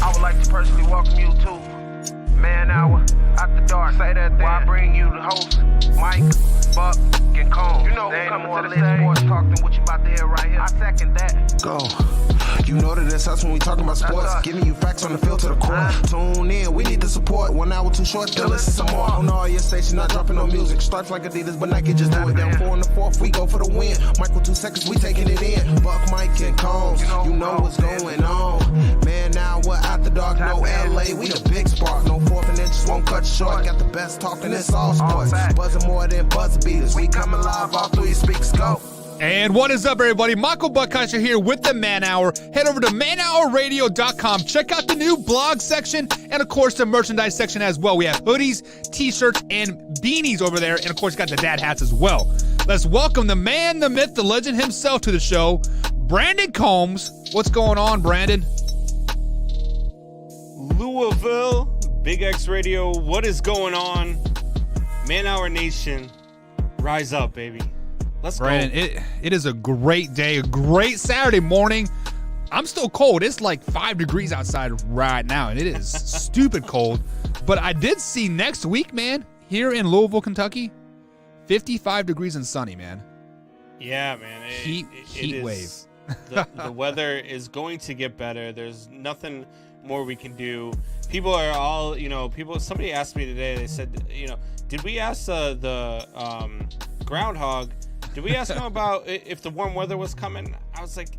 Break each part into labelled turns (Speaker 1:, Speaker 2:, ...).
Speaker 1: I would like to personally welcome you to Man Hour After Dark. Say that then. While I bring you the host, Mike, Buck, and Cone. You know who's coming to the stage. Sports talk than what you about to hear right here. I second that.
Speaker 2: Go. You know that it's us when we talking about sports. Giving you facts on the field to the core. Tune in, we need the support. 1 hour too short, still listen some more. On all your stations, not dropping no music. Starts like Adidas, but Nike just do it. Down 4 in the 4th, we go for the win. Michael 2 seconds, we taking it in. Buck, Mike, and Combs, you know what's going on. Man, now we're After Dark, no LA, we the big spark. No 4th and inches won't cut you short. Got the best talking, it's all sports. Buzzing more than buzzer beaters. We coming live off 3 speakers, go.
Speaker 3: And what is up, everybody? Michael Buckeiser here with the Man Hour. Head over to manhourradio.com. Check out the new blog section and, of course, the merchandise section as well. We have hoodies, T-shirts, and beanies over there. And, of course, got the dad hats as well. Let's welcome the man, the myth, the legend himself to the show, Brandon Combs. What's going on, Brandon?
Speaker 4: Louisville, Big X Radio, what is going on? Man Hour Nation, rise up, baby. Let's
Speaker 3: Brandon,
Speaker 4: go.
Speaker 3: It is a great day, a great Saturday morning. I'm still cold. It's like 5 degrees outside right now, and it is stupid cold. But I did see next week, man, here in Louisville, Kentucky, 55 degrees and sunny, man.
Speaker 4: Yeah, man.
Speaker 3: Heat wave.
Speaker 4: The weather is going to get better. There's nothing more we can do. People are all, somebody asked me today, they said, did we ask the groundhog, did we ask him about if the warm weather was coming? I was like,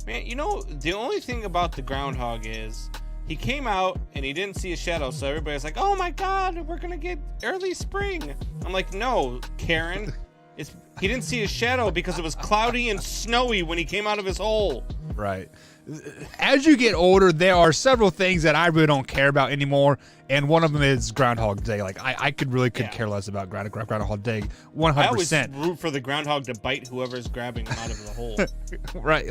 Speaker 4: man, the only thing about the groundhog is he came out and he didn't see a shadow, so everybody's like, oh my God, we're going to get early spring. I'm like, no, Karen. He didn't see a shadow because it was cloudy and snowy when he came out of his hole.
Speaker 3: Right. As you get older, there are several things that I really don't care about anymore, and one of them is Groundhog Day. Like, I could care less about Groundhog Day, 100%.
Speaker 4: I always root for the groundhog to bite whoever's grabbing him out of the hole.
Speaker 3: Right,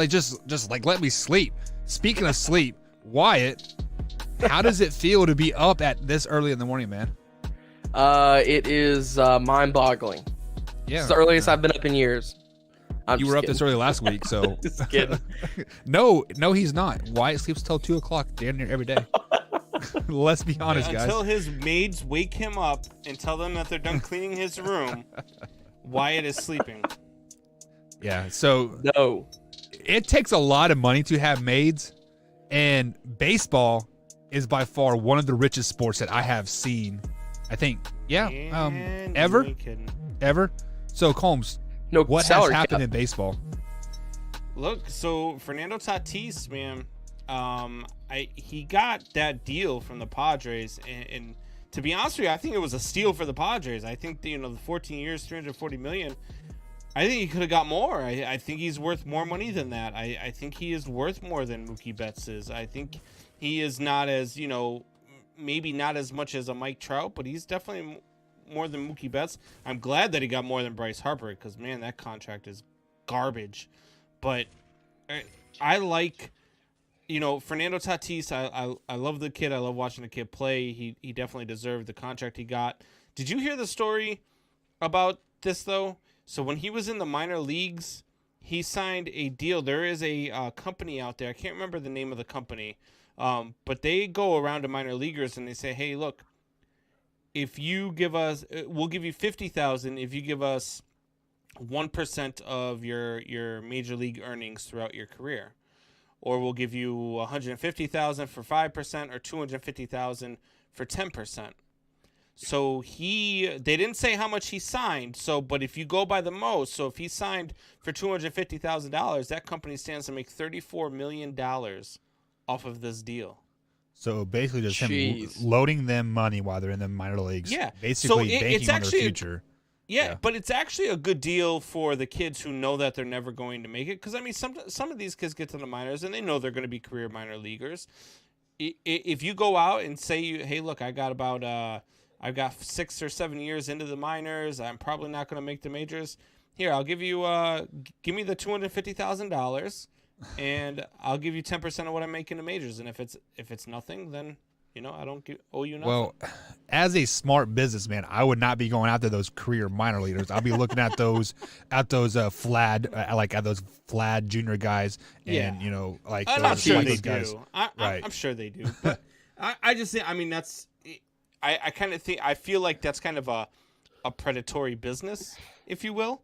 Speaker 3: just let me sleep. Speaking of sleep, Wyatt, how does it feel to be up at this early in the morning, man?
Speaker 5: It is mind-boggling.
Speaker 3: Yeah,
Speaker 5: it's the earliest I've been up in years.
Speaker 3: You were up this early last week, so.
Speaker 5: Just kidding.
Speaker 3: No, he's not. Wyatt sleeps till 2 o'clock damn near every day. Let's be honest, guys.
Speaker 4: Until his maids wake him up and tell them that they're done cleaning his room, Wyatt is sleeping.
Speaker 3: Yeah, so.
Speaker 5: No.
Speaker 3: It takes a lot of money to have maids, and baseball is by far one of the richest sports that I have seen. I think, ever. So, Combs.
Speaker 5: No,
Speaker 3: what has happened in baseball?
Speaker 4: Look, so Fernando Tatis, man, he got that deal from the Padres, and to be honest with you, I think it was a steal for the Padres. I think the 14 years, $340 million. I think he could have got more. I think he's worth more money than that. I think he is worth more than Mookie Betts is. I think he is not as maybe not as much as a Mike Trout, but he's definitely more than Mookie Betts. I'm glad that he got more than Bryce Harper because, man, that contract is garbage. But I like, Fernando Tatis. I love the kid. I love watching the kid play. He definitely deserved the contract he got. Did you hear the story about this, though? So when he was in the minor leagues, he signed a deal. There is a company out there. I can't remember the name of the company, but they go around to minor leaguers and they say, hey, look, if you give us, we'll give you $50,000 if you give us 1% of your major league earnings throughout your career, or we'll give you $150,000 for 5% or $250,000 for 10%. So they didn't say how much he signed. But if you go by the most, so if he signed for $250,000, that company stands to make $34 million off of this deal.
Speaker 3: So basically just him loading them money while they're in the minor leagues.
Speaker 4: Yeah.
Speaker 3: Basically banking on their future.
Speaker 4: Yeah, but it's actually a good deal for the kids who know that they're never going to make it. Because, some of these kids get to the minors and they know they're going to be career minor leaguers. If you go out and say, hey, look, I've got 6 or 7 years into the minors. I'm probably not going to make the majors. Here, I'll give you, give me the $250,000. And I'll give you 10% of what I make in the majors. And if it's nothing, then I don't owe you nothing.
Speaker 3: Well, as a smart businessman, I would not be going after those career minor leaders. I'll be looking at those Flad junior guys, and
Speaker 4: I'm sure they
Speaker 3: guys.
Speaker 4: do. I'm sure they do. But I just think, I mean, that's I kind of think, I feel like that's kind of a predatory business, if you will,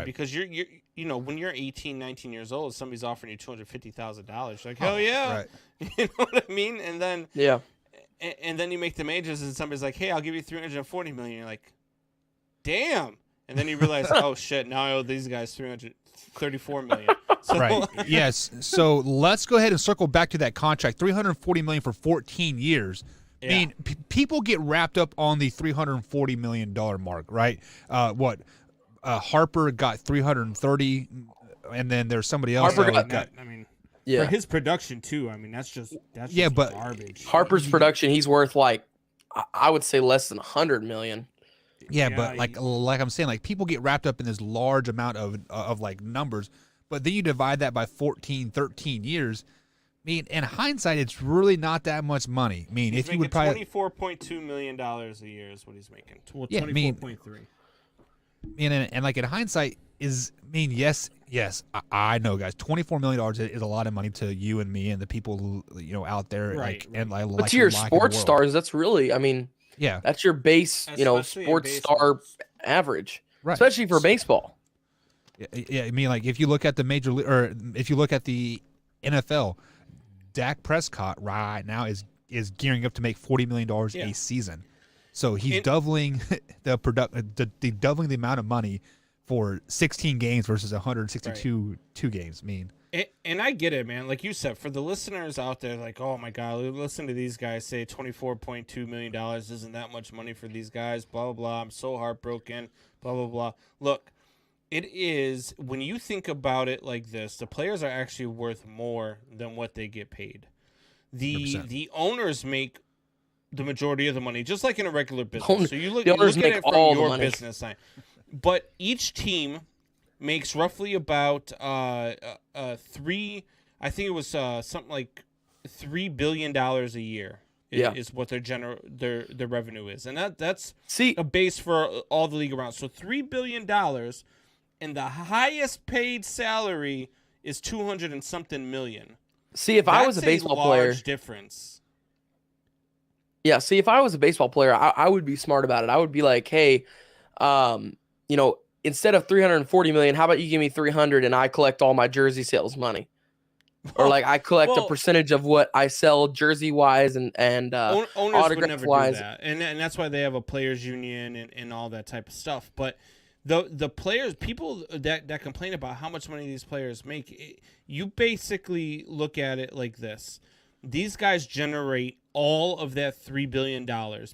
Speaker 4: because you're when you're 18, 19 years old, somebody's offering you $250,000. Like, hell yeah,
Speaker 3: right.
Speaker 4: You know what I mean? And then and then you make the majors, and somebody's like, hey, I'll give you $340 million. You're like, damn. And then you realize, oh shit, now I owe these guys $334 million. So,
Speaker 3: right. Yes. So let's go ahead and circle back to that contract. $340 million for 14 years. I mean, people get wrapped up on the $340 million mark, right? Harper got 330, and then there's somebody else.
Speaker 5: Harper
Speaker 4: got I mean, for his production too. I mean, that's just
Speaker 3: but
Speaker 4: garbage.
Speaker 5: Harper's production, he's worth like, I would say less than 100 million.
Speaker 3: Yeah, but like I'm saying, like people get wrapped up in this large amount of like numbers, but then you divide that by 14, 13 years. I mean, in hindsight, it's really not that much money. I mean,
Speaker 4: he's
Speaker 3: if you would probably
Speaker 4: $24.2 million a year is what he's making. Well,
Speaker 3: yeah,
Speaker 4: 24.3.
Speaker 3: And like in hindsight yes, I know, guys. $24 million is a lot of money to you and me and the people who, out there.
Speaker 4: Right.
Speaker 5: But to your sports stars, that's really, I mean, that's your base,
Speaker 4: Especially
Speaker 5: sports star average,
Speaker 3: right?
Speaker 5: Especially for baseball.
Speaker 3: Yeah, I mean, like if you look at the major league, or if you look at the NFL, Dak Prescott right now is gearing up to make $40 million a season. So he's doubling doubling the amount of money for 16 games versus 162 games. I mean,
Speaker 4: and I get it, man. Like you said, for the listeners out there, like, oh my God, listen to these guys say $24.2 million isn't that much money for these guys. Blah blah blah. I'm so heartbroken. Blah blah blah. Look, it is, when you think about it like this, the players are actually worth more than what they get paid. The owners make the majority of the money, just like in a regular business. So you look at it from your business side. But each team makes roughly about $3 billion a year is what their revenue is. And that's a base for all the league around. So $3 billion, and the highest paid salary is 200 and something million.
Speaker 5: See, if I was a baseball player,
Speaker 4: difference.
Speaker 5: Yeah, see, if I was a baseball player, I would be smart about it. I would be like, hey, instead of $340 million, how about you give me 300 and I collect all my jersey sales money? Or like I collect a percentage of what I sell jersey wise and
Speaker 4: owners
Speaker 5: autograph
Speaker 4: would never
Speaker 5: wise.
Speaker 4: do that. And that's why they have a players union and all that type of stuff. But the players, people that complain about how much money these players make, you basically look at it like this. These guys generate all of that $3 billion,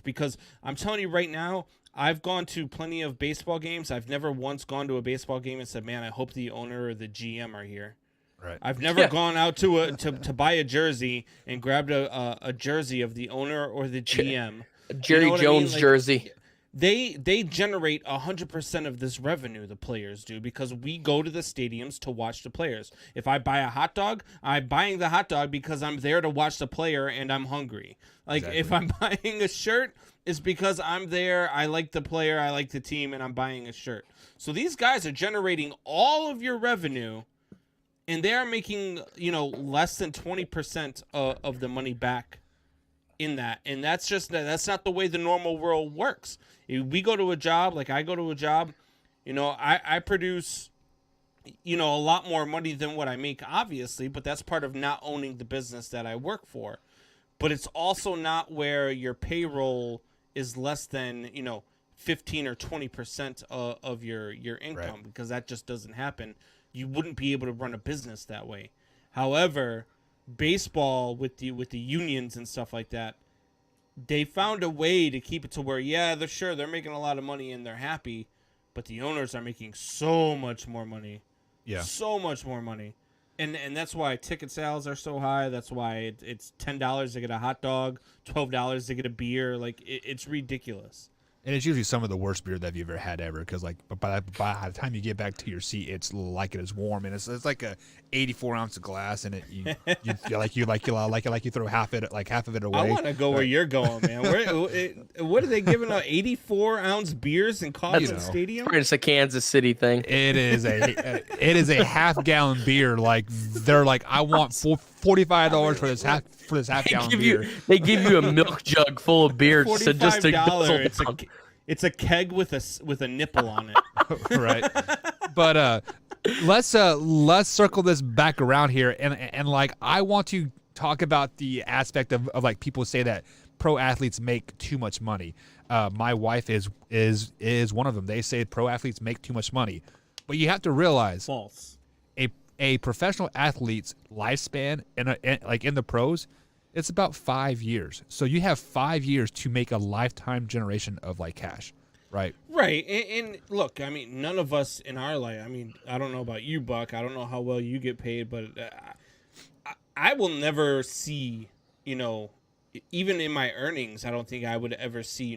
Speaker 4: because I'm telling you right now, I've gone to plenty of baseball games. I've never once gone to a baseball game and said, man, I hope the owner or the GM are here.
Speaker 3: Right.
Speaker 4: I've never gone out to buy a jersey and grabbed a jersey of the owner or the GM.
Speaker 5: Jerry Jones jersey.
Speaker 4: They generate 100% of this revenue, the players do, because we go to the stadiums to watch the players. If I buy a hot dog, I'm buying the hot dog because I'm there to watch the player and I'm hungry. Like, if I'm buying a shirt, it's because I'm there, I like the player, I like the team, and I'm buying a shirt. So these guys are generating all of your revenue, and they are making, less than 20% of the money back in that. And that's not the way the normal world works. We go to a job, like I go to a job, I produce, a lot more money than what I make, obviously, but that's part of not owning the business that I work for. But it's also not where your payroll is less than, 15 or 20% of your income, right? Because that just doesn't happen. You wouldn't be able to run a business that way. However, baseball with the unions and stuff like that, they found a way to keep it to where, they're making a lot of money and they're happy, but the owners are making so much more money. Yeah. So much more money. And that's why ticket sales are so high. That's why it's $10 to get a hot dog, $12 to get a beer. Like, it's ridiculous.
Speaker 3: And it's usually some of the worst beer that you've ever had ever, because like by the time you get back to your seat, it's like it is warm, and it's like a 84-ounce glass, and you throw half of it away.
Speaker 4: I want to go where you're going, man. What are they giving out? 84-ounce beers in Caution Stadium?
Speaker 5: It's a Kansas City thing.
Speaker 3: It is a half-gallon beer. Like they're like, I want $45 for this half-gallon beer.
Speaker 5: They give you a milk jug full of beer just to
Speaker 4: $45. It's a keg with a nipple on it.
Speaker 3: Right. But let's circle this back around here, and like I want to talk about the aspect of like people say that pro athletes make too much money. My wife is one of them. They say pro athletes make too much money, but you have to realize
Speaker 4: False.
Speaker 3: A professional athlete's lifespan in the pros, it's about 5 years. So you have 5 years to make a lifetime generation of like cash, right?
Speaker 4: Right. And look, I mean, none of us in our life, I mean, I don't know about you, Buck. I don't know how well you get paid, but I will never see, even in my earnings, I don't think I would ever see,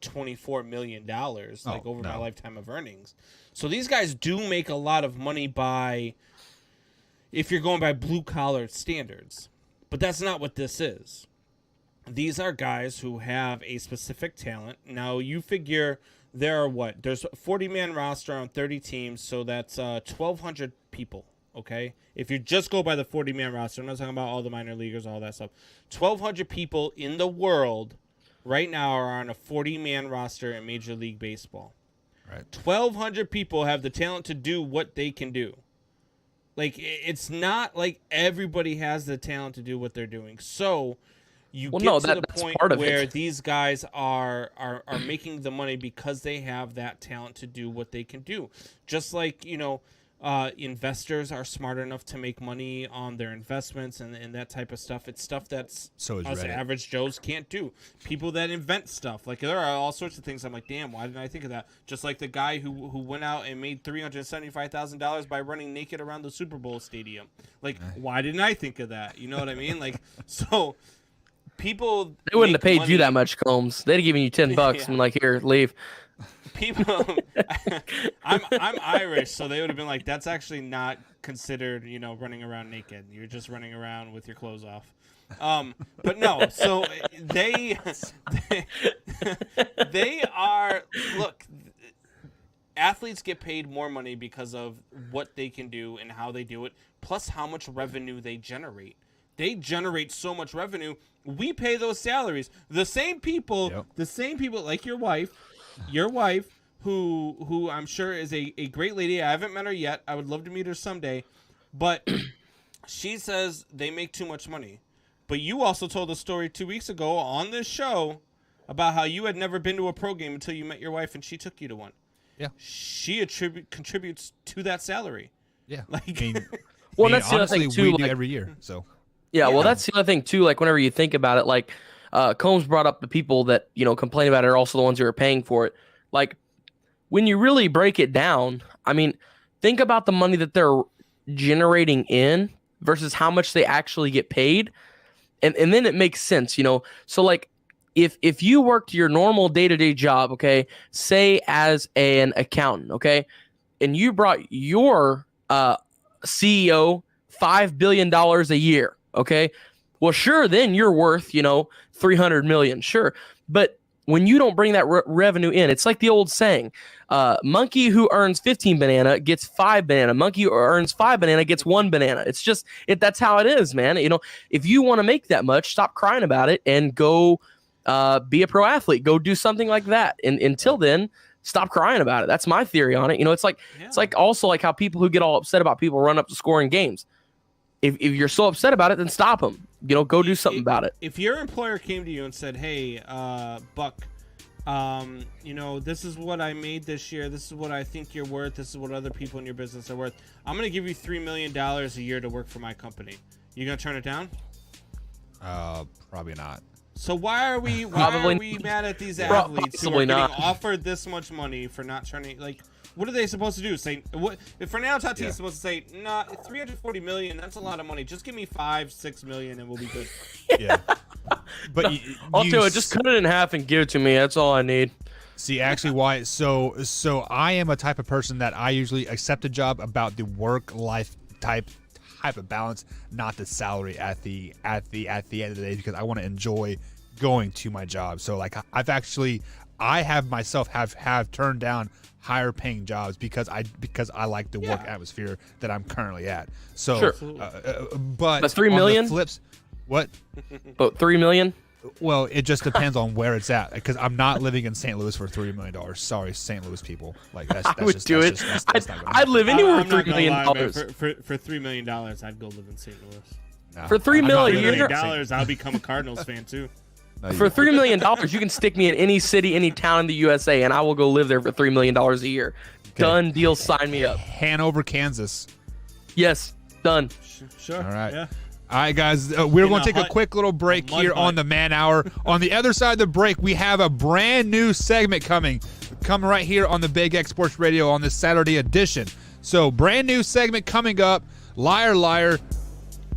Speaker 4: $24 million over my lifetime of earnings. So these guys do make a lot of money if you're going by blue collar standards, but that's not what this is. These are guys who have a specific talent. Now you figure there's a 40-man roster on 30 teams. So that's 1,200 people. Okay. If you just go by the 40-man roster, I'm not talking about all the minor leaguers, all that stuff. 1,200 people in the world right now are on a 40-man roster in Major League Baseball.
Speaker 3: Right.
Speaker 4: 1,200 people have the talent to do what they can do. Like, it's not like everybody has the talent to do what they're doing. So you get to the point where these guys are making the money because they have that talent to do what they can do. Just like, investors are smart enough to make money on their investments and that type of stuff. It's stuff that's us average Joes can't do. People that invent stuff, like there are all sorts of things. I'm like, damn, why didn't I think of that? Just like the guy who went out and made $375,000 by running naked around the Super Bowl stadium. Like, why didn't I think of that? You know what I mean? Like, so people
Speaker 5: they wouldn't have paid you that much, Combs. They'd have given you $10 and like, here, leave.
Speaker 4: People, I'm Irish, so they would have been like, that's actually not considered, running around naked. You're just running around with your clothes off. But no, so they are, look, athletes get paid more money because of what they can do and how they do it, plus how much revenue they generate. They generate so much revenue. We pay those salaries. The same people like your wife, who I'm sure is a great lady. I haven't met her yet. I would love to meet her someday. But she says they make too much money. But you also told a story 2 weeks ago on this show about how you had never been to a pro game until you met your wife and she took you to one.
Speaker 3: Yeah.
Speaker 4: She contributes to that salary.
Speaker 3: Yeah.
Speaker 4: Like,
Speaker 5: that's the other thing too.
Speaker 3: We do every year. So.
Speaker 5: Yeah, well, that's the other thing too. Like, whenever you think about it, like Combs brought up the people that complain about it are also the ones who are paying for it. Like, when you really break it down, I mean, think about the money that they're generating in versus how much they actually get paid, and then it makes sense, So like, if you worked your normal day-to-day job, okay, say as an accountant, okay, and you brought your CEO $5 billion a year. Okay, well, sure, then you're worth, $300 million, sure. But when you don't bring that revenue in, it's like the old saying, monkey who earns 15 banana gets 5 banana. Monkey who earns 5 banana gets 1 banana. It's just, that's how it is, man. If you want to make that much, stop crying about it and go be a pro athlete. Go do something like that. And until then, stop crying about it. That's my theory on it. It's like also like how people who get all upset about people run up to scoring games. If you're so upset about it, then stop them. Go do something about it.
Speaker 4: If your employer came to you and said, "Hey, Buck, this is what I made this year. This is what I think you're worth. This is what other people in your business are worth. I'm going to give you $3 million a year to work for my company." You going to turn it down?
Speaker 3: Probably not.
Speaker 4: So why are we mad at these athletes who are getting offered this much money for not turning? Like, What are they supposed to do? Say what? If Fernando Tatis is supposed to say, nah, 340 million, that's a lot of money. Just give me 5-6 million and we'll be good.
Speaker 3: Yeah. But
Speaker 5: I'll do it. Just cut it in half and give it to me. That's all I need.
Speaker 3: See, actually, why? So I am a type of person that I usually accept a job about the work-life type of balance, not the salary at the end of the day, because I want to enjoy going to my job. So like I have myself have turned down higher paying jobs because I like the work atmosphere that I'm currently at. So,
Speaker 5: sure.
Speaker 3: But
Speaker 5: 3 million
Speaker 3: flips. What?
Speaker 5: About 3 million.
Speaker 3: Well, it just depends on where it's at, because I'm not living in St. Louis for $3 million. Sorry, St. Louis people. Like that's
Speaker 5: I would
Speaker 3: just,
Speaker 5: do
Speaker 3: that's
Speaker 5: it.
Speaker 3: Just, that's not gonna
Speaker 5: I'd
Speaker 3: happen.
Speaker 5: live anywhere
Speaker 4: I'm
Speaker 5: for
Speaker 4: not
Speaker 5: $3
Speaker 4: gonna
Speaker 5: million.
Speaker 4: lie, man. For $3 million, I'd go live in St. Louis.
Speaker 3: No,
Speaker 5: For $3
Speaker 3: I'm not
Speaker 5: million,
Speaker 3: living in
Speaker 4: $3
Speaker 3: St.
Speaker 4: million, I'll become a Cardinals fan too.
Speaker 3: No, you
Speaker 5: For
Speaker 3: won't.
Speaker 5: $3 million, you can stick me in any city, any town in the USA, and I will go live there for $3 million a year.
Speaker 3: Okay.
Speaker 5: Done deal. Sign me up.
Speaker 3: Hanover, Kansas.
Speaker 5: Yes, done.
Speaker 4: Sure.
Speaker 3: All right.
Speaker 4: Yeah.
Speaker 3: All right, guys, we're going to take a
Speaker 4: hut.
Speaker 3: quick little break
Speaker 4: A mud
Speaker 3: here
Speaker 4: hut.
Speaker 3: on the Man Hour. On the other side of the break, we have a brand new segment coming right here on the Big X Sports Radio on this Saturday edition. So, brand new segment coming up, Liar Liar,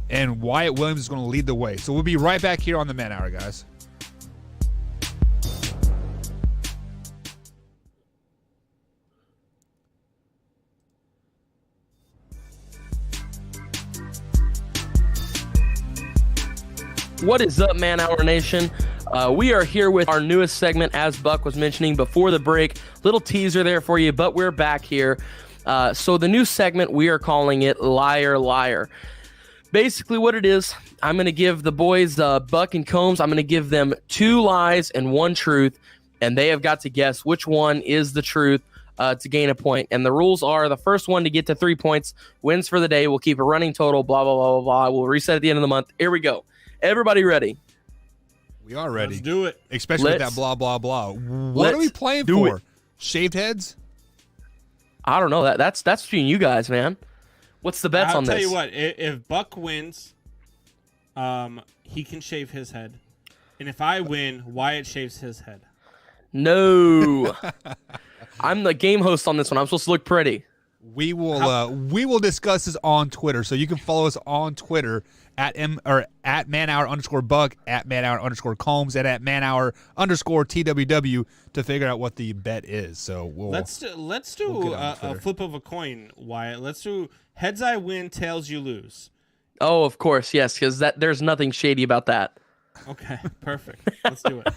Speaker 3: and Wyatt Williams is going to lead the way. So, we'll be right back here on the Man Hour, guys.
Speaker 5: What is up, Man Hour Nation? We are here with our newest segment, as Buck was mentioning before the break. Little teaser there for you, but we're back here. So the new segment, we are calling it Liar Liar. Basically what it is, I'm going to give the boys, Buck and Combs, I'm going to give them 2 lies and 1 truth, and they have got to guess which one is the truth to gain a point. And the rules are the first one to get to 3 points wins for the day. We'll keep a running total, blah, blah, blah, blah, blah. We'll reset at the end of the month. Here we go. Everybody ready?
Speaker 3: We are ready.
Speaker 4: Let's do it.
Speaker 3: Especially with that blah, blah, blah. What are we playing for?
Speaker 5: it.
Speaker 3: Shaved heads?
Speaker 5: I don't know. That's between you guys, man. What's the bets
Speaker 4: I'll
Speaker 5: on
Speaker 4: tell
Speaker 5: this?
Speaker 4: you what. If Buck wins, he can shave his head, and if I win, Wyatt shaves his head.
Speaker 5: No. I'm the game host on this one. I'm supposed to look pretty.
Speaker 3: We will discuss this on Twitter, so you can follow us on Twitter at @manhour_Buck, at @manhour_Combs, and at @manhour_TWW to figure out what the bet is. So
Speaker 4: Let's do
Speaker 3: we'll get on
Speaker 4: a
Speaker 3: Twitter.
Speaker 4: flip of a coin, Wyatt. Let's do heads I win, tails you lose.
Speaker 5: Oh, of course, yes, because there's nothing shady about that.
Speaker 4: Okay, perfect. Let's do it.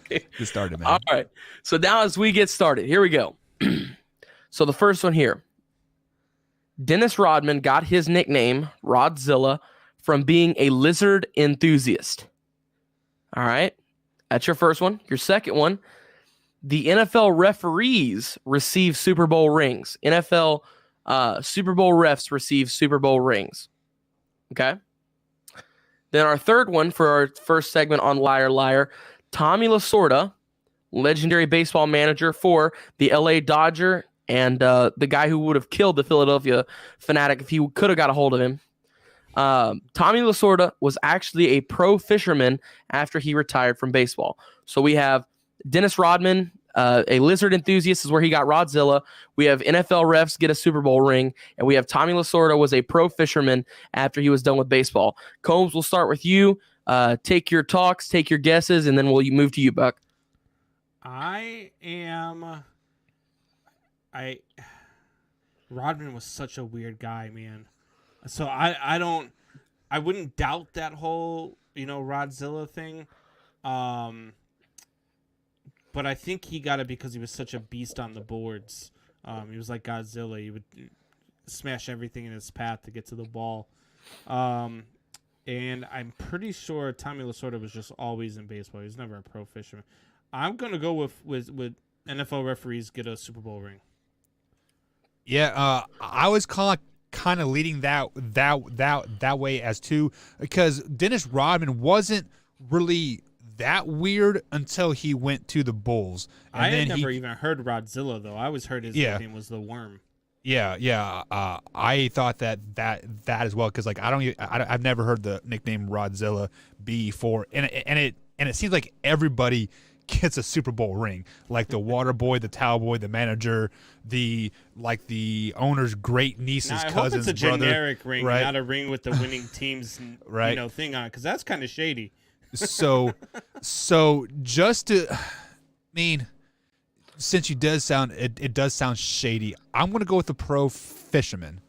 Speaker 3: Get started, man.
Speaker 5: All right. So now as we get started, here we go. So the first one here. Dennis Rodman got his nickname, Rodzilla, from being a lizard enthusiast. All right. That's your first one. Your second one. The NFL referees receive Super Bowl rings. NFL Super Bowl refs receive Super Bowl rings. Okay. Then our third one for our first segment on Liar Liar, Tommy Lasorda, legendary baseball manager for the LA Dodger and the guy who would have killed the Philadelphia Fanatic if he could have got a hold of him. Tommy Lasorda was actually a pro fisherman after he retired from baseball. So we have Dennis Rodman, a lizard enthusiast is where he got Rodzilla. We have NFL refs get a Super Bowl ring. And we have Tommy Lasorda was a pro fisherman after he was done with baseball. Combs, we'll start with you. Take your talks, take your guesses, and then we'll move to you, Buck.
Speaker 4: Rodman was such a weird guy, man. So I wouldn't doubt that whole, Rodzilla thing. But I think he got it because he was such a beast on the boards. He was like Godzilla. He would smash everything in his path to get to the ball. And I'm pretty sure Tommy Lasorda was just always in baseball. He was never a pro fisherman. I'm gonna go with NFL referees get a Super Bowl ring.
Speaker 3: Yeah, I was kind of leading that way as too, because Dennis Rodman wasn't really that weird until he went to the Bulls. And
Speaker 4: I
Speaker 3: then
Speaker 4: had never even heard Rodzilla though. I always heard his nickname was the Worm.
Speaker 3: Yeah. I thought that as well, because like I've never heard the nickname Rodzilla before, and it seems like everybody gets a Super Bowl ring, like the water boy, the towel boy, the manager, the owner's great niece's
Speaker 4: now, I
Speaker 3: cousin's
Speaker 4: hope it's a
Speaker 3: brother,
Speaker 4: generic ring,
Speaker 3: right?
Speaker 4: not a ring with the winning team's
Speaker 3: Right.
Speaker 4: thing on it, because that's kind of shady.
Speaker 3: So just to, I mean, since it does sound shady, I'm gonna go with the pro fisherman.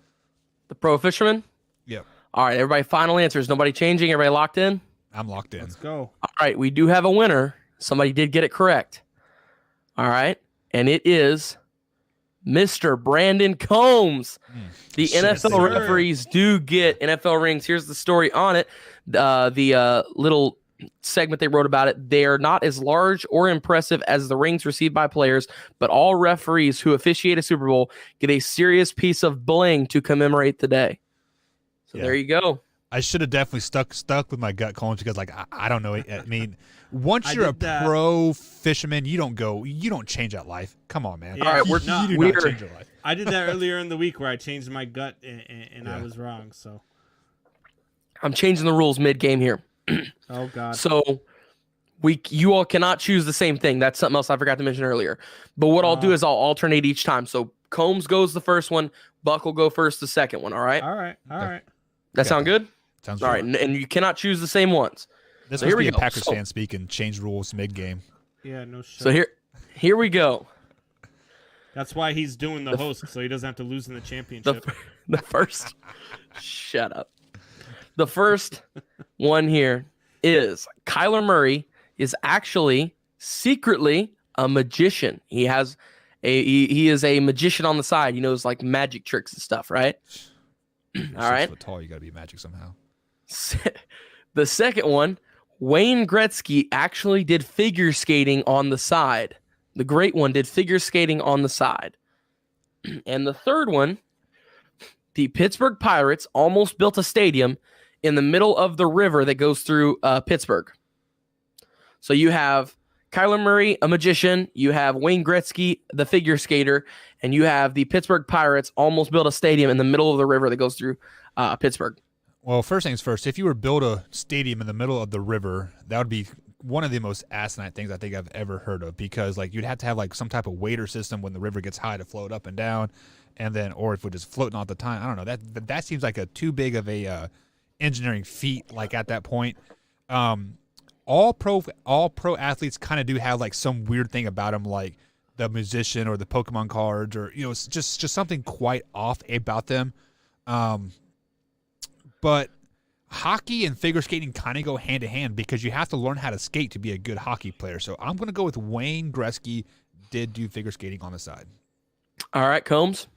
Speaker 5: The pro fisherman.
Speaker 3: Yep,
Speaker 5: All right, everybody. Final answers. Nobody changing. Everybody locked in.
Speaker 3: I'm locked in.
Speaker 4: Let's go.
Speaker 5: All right, we do have a winner. Somebody did get it correct. All right, and it is Mr. Brandon Combs. The NFL referees do get NFL rings. Here's the story on it. The little segment they wrote about it. They are not as large or impressive as the rings received by players, but all referees who officiate a Super Bowl get a serious piece of bling to commemorate the day. So there you go.
Speaker 3: I should have definitely stuck with my gut, Combs, because I don't know. I mean, once you're a pro fisherman, you don't change that life. Come on, man.
Speaker 4: Yeah.
Speaker 5: All right,
Speaker 3: you do not change your life.
Speaker 4: I did that earlier in the week where I changed my gut and I was wrong. So
Speaker 5: I'm changing the rules mid-game here.
Speaker 4: oh god.
Speaker 5: So you all cannot choose the same thing. That's something else I forgot to mention earlier. But what I'll do is I'll alternate each time. So Combs goes the first one, Buck will go first the second one. All right.
Speaker 4: All right.
Speaker 5: That sound good?
Speaker 3: Sounds
Speaker 5: all right. And you cannot choose the same ones.
Speaker 3: This
Speaker 5: So
Speaker 3: must
Speaker 5: here
Speaker 3: be
Speaker 5: we
Speaker 3: a
Speaker 5: go.
Speaker 3: Packers
Speaker 5: So-
Speaker 3: fan speaking. Change rules mid-game.
Speaker 4: Yeah, no shit.
Speaker 5: So here we go.
Speaker 4: That's why he's doing the host, so he doesn't have to lose in the championship.
Speaker 5: The first. Shut up. The first one here is Kyler Murray is actually secretly a magician. He is a magician on the side. He knows like magic tricks and stuff, right? All right.
Speaker 3: 6 foot tall, you got to be magic somehow.
Speaker 5: The second one, Wayne Gretzky actually did figure skating on the side. The great one did figure skating on the side. And the third one, the Pittsburgh Pirates almost built a stadium in the middle of the river that goes through Pittsburgh. So you have Kyler Murray, a magician. You have Wayne Gretzky, the figure skater. And you have the Pittsburgh Pirates almost built a stadium in the middle of the river that goes through Pittsburgh.
Speaker 3: Well, first things first, if you were to build a stadium in the middle of the river, that would be one of the most asinine things I think I've ever heard of, because like you'd have to have like some type of waiter system when the river gets high to float up and down, and then or if it was floating all the time. I don't know. That seems like a too big of a engineering feat. Like at that point, all pro athletes kind of do have like some weird thing about them, like the musician or the Pokemon cards, or it's just something quite off about them. But hockey and figure skating kind of go hand in hand, because you have to learn how to skate to be a good hockey player. So I'm going to go with Wayne Gretzky did do figure skating on the side.
Speaker 5: All right, Combs.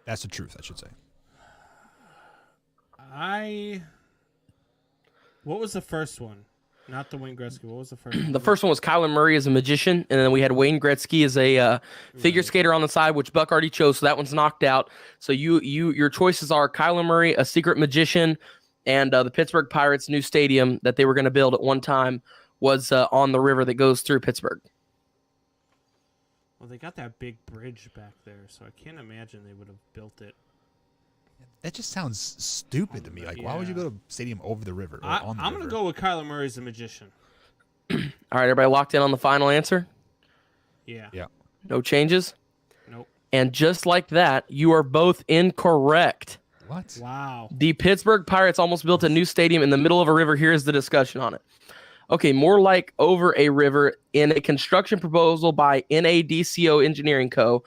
Speaker 3: That's the truth, I should say.
Speaker 4: What was the first one? Not the Wayne Gretzky. What was the first one?
Speaker 5: The first one was Kyler Murray as a magician, and then we had Wayne Gretzky as a figure skater on the side, which Buck already chose, so that one's knocked out. So your choices are Kyler Murray, a secret magician, and the Pittsburgh Pirates' new stadium that they were going to build at one time was on the river that goes through Pittsburgh.
Speaker 4: Well, they got that big bridge back there, so I can't imagine they would have built it.
Speaker 3: That just sounds stupid to me. Like, why would you build a stadium over the river? Or on the
Speaker 4: I'm
Speaker 3: river?
Speaker 4: going to go with Kyler Murray as a magician.
Speaker 5: All right, everybody locked in on the final answer?
Speaker 4: Yeah.
Speaker 3: Yeah.
Speaker 5: No changes?
Speaker 4: Nope.
Speaker 5: And just like that, you are both incorrect.
Speaker 3: What?
Speaker 4: Wow.
Speaker 5: The Pittsburgh Pirates almost built a new stadium in the middle of a river. Here's the discussion on it. Okay, more like over a river in a construction proposal by NADCO Engineering Co.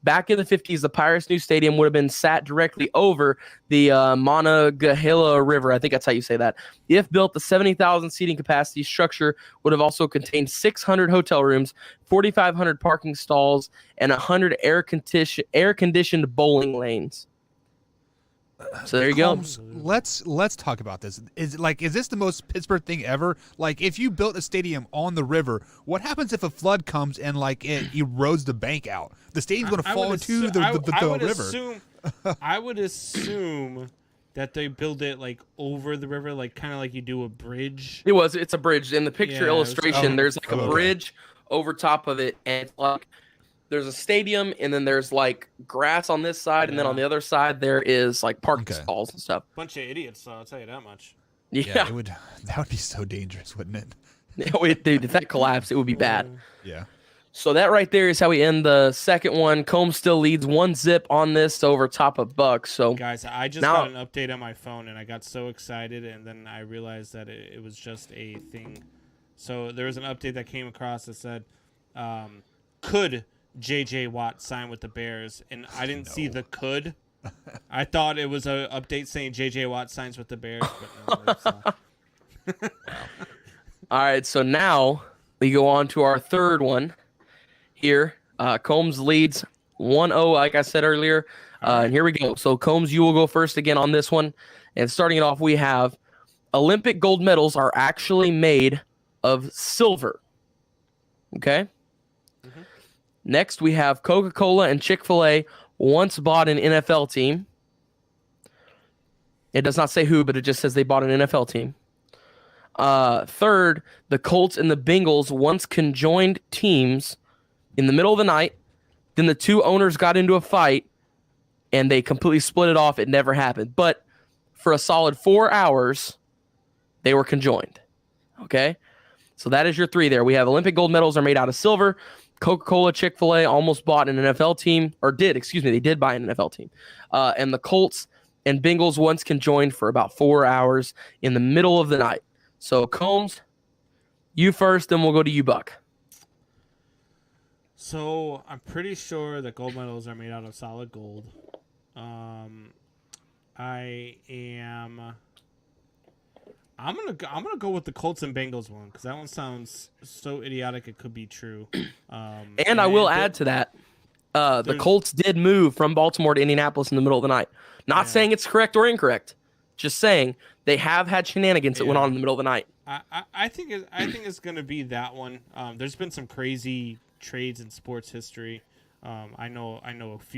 Speaker 5: Back in the 50s, the Pirates' new stadium would have been sat directly over the Monongahela River. I think that's how you say that. If built, the 70,000 seating capacity structure would have also contained 600 hotel rooms, 4,500 parking stalls, and 100 air-conditioned bowling lanes. So there you go.
Speaker 3: Let's talk about this. Is this the most Pittsburgh thing ever? Like, if you built a stadium on the river, what happens if a flood comes and like it erodes the bank out? The stadium's going to fall into the river.
Speaker 4: I would assume that they build it like over the river, like kind of like you do a bridge.
Speaker 5: It's a bridge. In the picture illustration, there's like a
Speaker 3: okay.
Speaker 5: bridge over top of it, and it's like there's a stadium, and then there's like grass on this side, and then on the other side there is like parking stalls and stuff.
Speaker 4: Bunch of idiots, I'll tell you that much.
Speaker 5: Yeah.
Speaker 3: That would be so dangerous, wouldn't it?
Speaker 5: Dude, if that collapsed, it would be bad.
Speaker 3: Yeah.
Speaker 5: So that right there is how we end the second one. Combs still leads 1-0 on this over top of Buck. So
Speaker 4: Guys, I just
Speaker 5: now,
Speaker 4: got an update on my phone, and I got so excited, and then I realized that it was just a thing. So there was an update that came across that said, could J.J. Watt sign with the Bears? And I didn't see the could. I thought it was an update saying J.J. Watt signs with the Bears, but no, it's not.
Speaker 5: All right, so now we go on to our third one here. Combs leads 1-0, like I said earlier. And here we go. So, Combs, you will go first again on this one. And starting it off, we have Olympic gold medals are actually made of silver. Okay?
Speaker 4: Mm-hmm.
Speaker 5: Next, we have Coca-Cola and Chick-fil-A once bought an NFL team. It does not say who, but it just says they bought an NFL team. Third, the Colts and the Bengals once conjoined teams in the middle of the night. Then the two owners got into a fight, and they completely split it off. It never happened. But for a solid 4 hours, they were conjoined. Okay? So that is your three there. We have Olympic gold medals are made out of silver. Coca-Cola, Chick-fil-A almost bought an NFL team, or did, excuse me, they did buy an NFL team. And the Colts and Bengals once conjoined for about 4 hours in the middle of the night. So, Combs, you first, then we'll go to you, Buck.
Speaker 4: So I'm pretty sure that gold medals are made out of solid gold. I'm gonna go with the Colts and Bengals one because that one sounds so idiotic it could be true.
Speaker 5: And I will add to that, the Colts did move from Baltimore to Indianapolis in the middle of the night. Not saying it's correct or incorrect, just saying they have had shenanigans that went on in the middle of the night.
Speaker 4: I think it's gonna be that one. There's been some crazy trades in sports history. I know a few